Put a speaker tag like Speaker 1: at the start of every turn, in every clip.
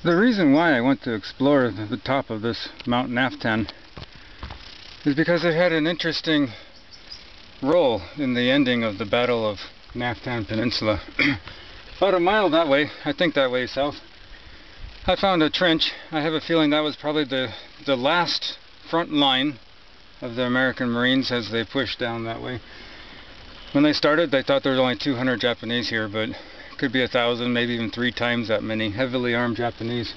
Speaker 1: The reason why I want to explore the top of this Mount Naftan is because it had an interesting role in the ending of the Battle of Naftan Peninsula. About a mile that way, I think that way south, I found a trench. I have a feeling that was probably the last front line of the American Marines as they pushed down that way. When they started, they thought there was only 200 Japanese here, but it could be 1,000, maybe even 3 times that many heavily armed Japanese.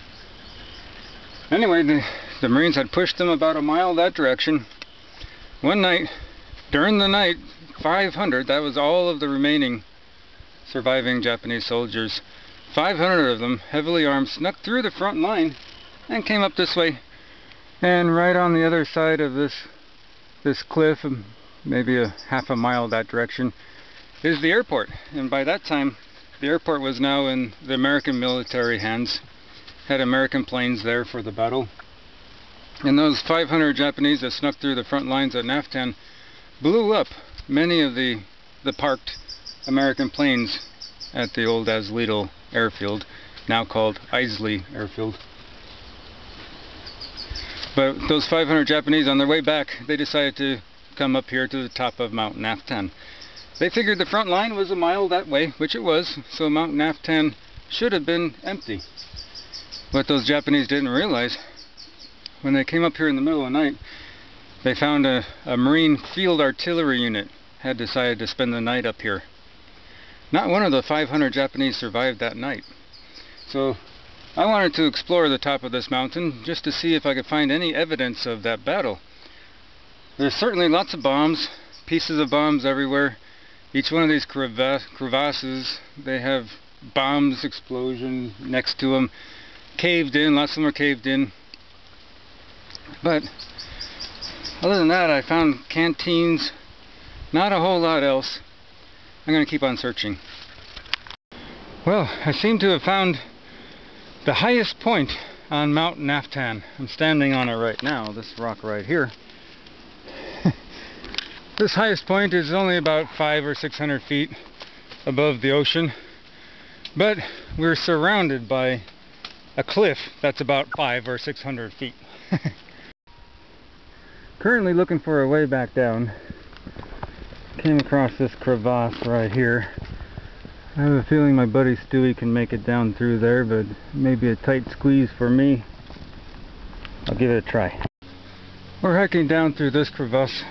Speaker 1: Anyway, the Marines had pushed them about a mile that direction. One night, during the night, 500, that was all of the remaining surviving Japanese soldiers, 500 of them, heavily armed, snuck through the front line and came up this way. And right on the other side of this cliff, maybe a half a mile that direction, is the airport. And by that time, the airport was now in the American military hands. Had American planes there for the battle. And those 500 Japanese that snuck through the front lines at Naftan blew up many of the parked American planes at the old Aslito airfield, now called Isley Airfield. But those 500 Japanese, on their way back, they decided to come up here to the top of Mount Naftan. They figured the front line was a mile that way, which it was, so Mount Naftan should have been empty. What those Japanese didn't realize, when they came up here in the middle of the night, they found a Marine field artillery unit had decided to spend the night up here. Not one of the 500 Japanese survived that night. So I wanted to explore the top of this mountain just to see if I could find any evidence of that battle. There's certainly lots of bombs, pieces of bombs everywhere. Each one of these crevasses, they have bombs, explosion next to them. Caved in, lots of them are caved in. But other than that, I found canteens, not a whole lot else. I'm going to keep on searching. Well, I seem to have found the highest point on Mount Naftan. I'm standing on it right now, this rock right here. This highest point is only about 500 or 600 feet above the ocean, but we're surrounded by a cliff that's about 500 or 600 feet. Currently looking for a way back down. Came across this crevasse right here. I have a feeling my buddy Stewie can make it down through there, but maybe a tight squeeze for me. I'll give it a try. We're hiking down through this crevasse.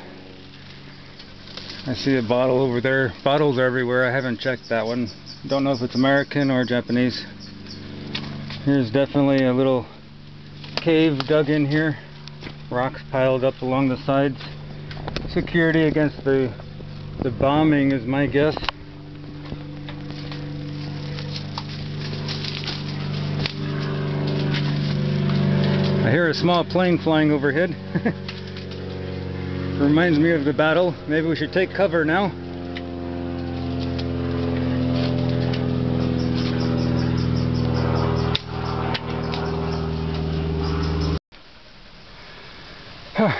Speaker 1: I see a bottle over there. Bottles are everywhere. I haven't checked that one. Don't know if it's American or Japanese. Here's definitely a little cave dug in here. Rocks piled up along the sides. Security against the bombing is my guess. I hear a small plane flying overhead. Reminds me of the battle. Maybe we should take cover now.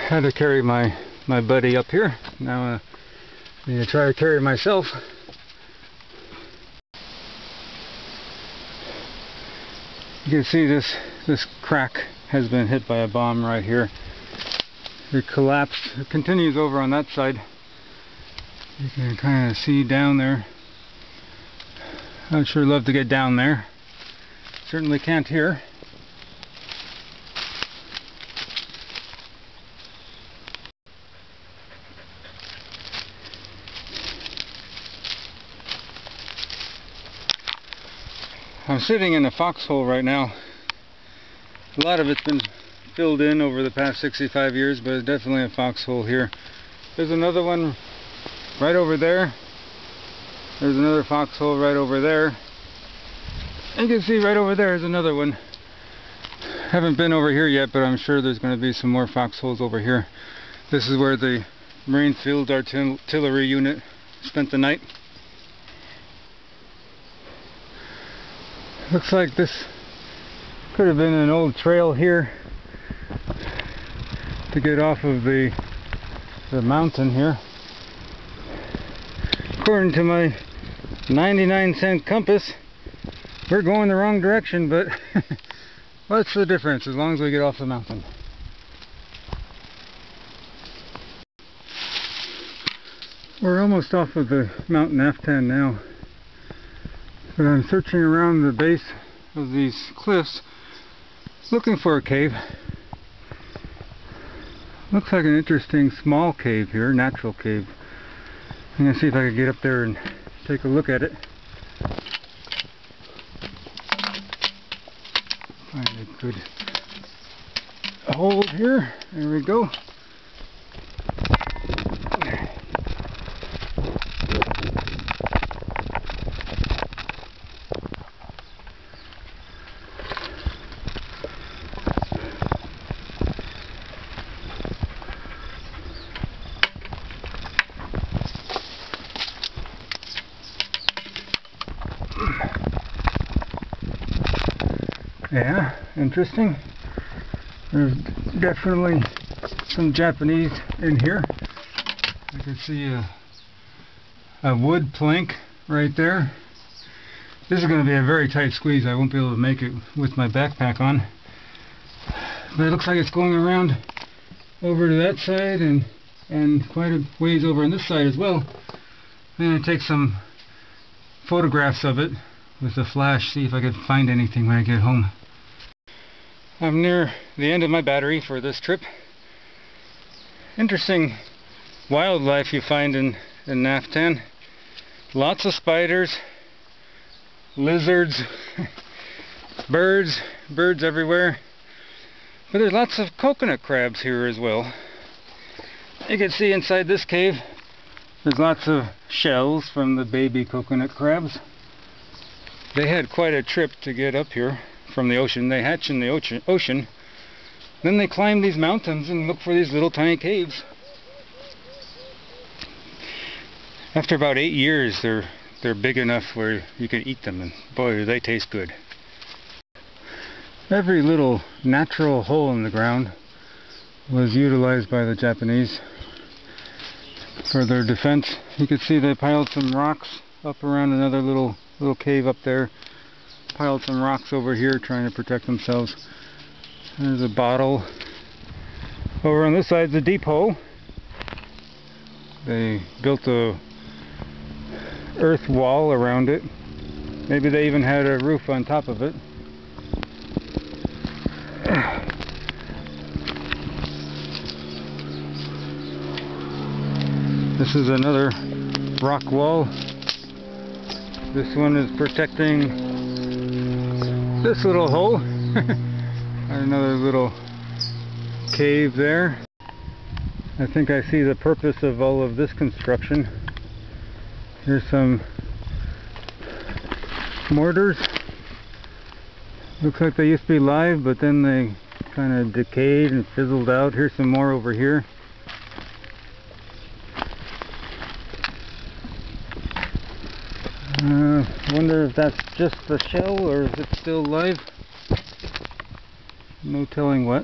Speaker 1: Had to carry my buddy up here. Now I'm going to try to carry myself. You can see this crack has been hit by a bomb right here. It collapsed. It continues over on that side. You can kind of see down there. I'd sure love to get down there. Certainly can't here. I'm sitting in a foxhole right now. A lot of it's been filled in over the past 65 years, but it's definitely a foxhole here. There's another one right over there. There's another foxhole right over there. And you can see right over there is another one. Haven't been over here yet, but I'm sure there's going to be some more foxholes over here. This is where the Marine Field Artillery Unit spent the night. Looks like this could have been an old trail here to get off of the mountain here. According to my 99-cent compass, we're going the wrong direction, but What's the difference as long as we get off the mountain? We're almost off of the Mount Naftan now, but I'm searching around the base of these cliffs looking for a cave. Looks like an interesting small cave here, natural cave. I'm going to see if I can get up there and take a look at it. Find a good hole here. There we go. Yeah, interesting. There's definitely some Japanese in here. I can see a wood plank right there. This is going to be a very tight squeeze. I won't be able to make it with my backpack on. But it looks like it's going around over to that side and quite a ways over on this side as well. I'm going to take some photographs of it with a flash, see if I can find anything when I get home. I'm near the end of my battery for this trip. Interesting wildlife you find in Naftan. Lots of spiders, lizards, birds everywhere. But there's lots of coconut crabs here as well. You can see inside this cave there's lots of shells from the baby coconut crabs. They had quite a trip to get up here from the ocean. They hatch in the ocean. Then they climb these mountains and look for these little tiny caves. After about 8 years, they're big enough where you can eat them, and boy, do they taste good. Every little natural hole in the ground was utilized by the Japanese for their defense. You can see they piled some rocks up around another little cave up there. Piled some rocks over here trying to protect themselves. There's a bottle. Over on this side's a deep hole. They built a earth wall around it. Maybe they even had a roof on top of it. This is another rock wall. This one is protecting this little hole. Another little cave there. I think I see the purpose of all of this construction. Here's some mortars. Looks like they used to be live, but then they kind of decayed and fizzled out. Here's some more over here. Wonder if that's just the shell or is it still live? No telling what.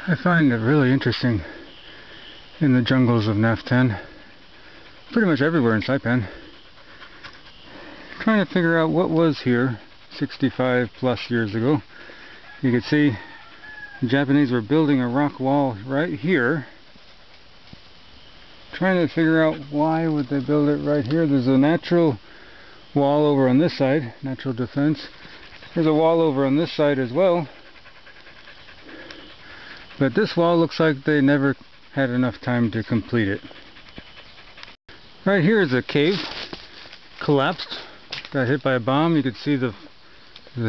Speaker 1: I find it really interesting in the jungles of Naftan, pretty much everywhere in Saipan, trying to figure out what was here 65 plus years ago. You can see the Japanese were building a rock wall right here. Trying to figure out why would they build it right here. There's a natural wall over on this side, natural defense. There's a wall over on this side as well. But this wall looks like they never had enough time to complete it. Right here is a cave, collapsed, got hit by a bomb. You can see the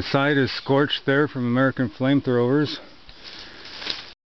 Speaker 1: side is scorched there from American flamethrowers.